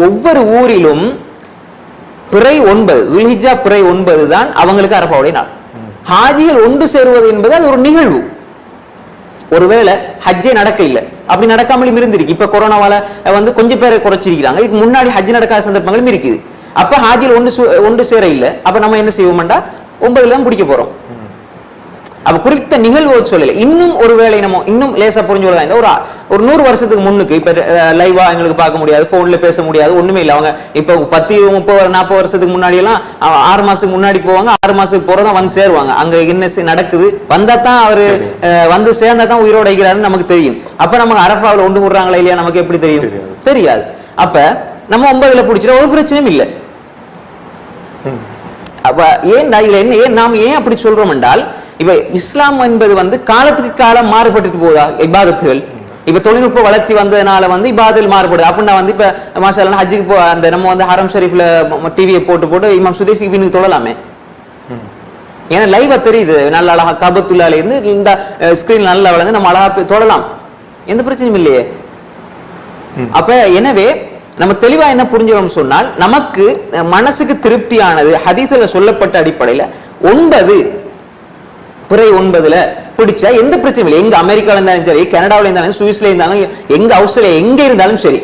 ஒவ்வொரு ஊரிலும் பிறை 9 துல்ஹிஜ்ஜா பிறை 9 தான் அவங்களுக்கு அரபாவுடைய நாள். ஹாஜிகள் ஒன்று சேருவது என்பது அது ஒரு நிகழ்வு. ஒருவேளை ஹஜ்ஜே நடக்க இல்லை, அப்படி நடக்காமலும் இருந்திருக்கு. இப்ப கொரோனாவால கொஞ்சம் பேரை குறைச்சிருக்கிறாங்க. இதுக்கு முன்னாடி ஹஜ் நடக்காத சந்தர்ப்பங்களும் இருக்குது. அப்ப ஹாஜியில் ஒன்று சேர இல்லை. அப்ப நம்ம என்ன செய்வோம்டா 9 தான் பிடிக்க போறோம். அப்ப குறித்த நிகழ்வு சொல்லல. இன்னும் ஒருவேளை நம்ம இன்னும் லேசா புரிஞ்சு கொள்ளலாம். ஒரு 100 வருஷத்துக்கு முன்னுக்கு இப்ப லைவா எங்களுக்கு பார்க்க முடியாது, போன்ல பேச முடியாது, ஒண்ணுமே இல்லை. அவங்க இப்ப 10, 30, 40 வருஷத்துக்கு முன்னாடி எல்லாம் 6 மாசத்துக்கு முன்னாடி போவாங்க, 6 மாசத்துக்கு போறதான் வந்து சேருவாங்க. அங்க என்ன நடக்குது வந்தா தான் அவரு வந்து சேர்ந்தா தான் உயிரோட இருக்கிறாருன்னு நமக்கு தெரியும். அப்ப நமக்கு அரஃபாவில் ஒன்று விடுறாங்களா இல்லையா நமக்கு எப்படி தெரியும்? தெரியாது. அப்ப நம்ம 9ல பிடிச்சிட ஒரு பிரச்சனையும் இல்லை. அப்ப ஏன் நாம் ஏன் அப்படி சொல்றோம் என்றால், இப்ப இஸ்லாம் என்பது காலத்துக்கு காலம் மாறுபட்டு போதா இபாதத்துகள். இப்ப தொழில்நுட்ப வளர்ச்சி வந்ததுனால இபாதத்தில் மாறுபடுது. அப்படின்னா இப்ப மாஷா அல்லாஹ் ஹஜ்ஜுக்கு அந்த நம்ம ஹரம் ஷரீஃப்ல டிவியை போட்டு இமாம் சுதேசிக்கு பின்னுக்கு தொழலாமே. ஏன்னா லைவா தெரியுது, நல்ல அழகா கபத்துள்ளால இருந்து இந்த ஸ்கிரீன் நல்லா வளர்ந்து நம்ம அழகா தொழலாம், எந்த பிரச்சனையும் இல்லையே. அப்ப எனவே நம்ம தெளிவா என்ன புரிஞ்சுக்கணும் சொன்னால், நமக்கு மனசுக்கு திருப்தியானது ஹதீஸ்ல சொல்லப்பட்ட அடிப்படையில 9 பிறை 9ல பிடிச்சா எந்த பிரச்சனையும் இல்லை. எங்க அமெரிக்கால இருந்தாலும் சரி, கனடாவில இருந்தாலும், சுவிஸ்ல இருந்தாலும், எங்க ஆஸ்திரேலியா எங்க இருந்தாலும் சரி,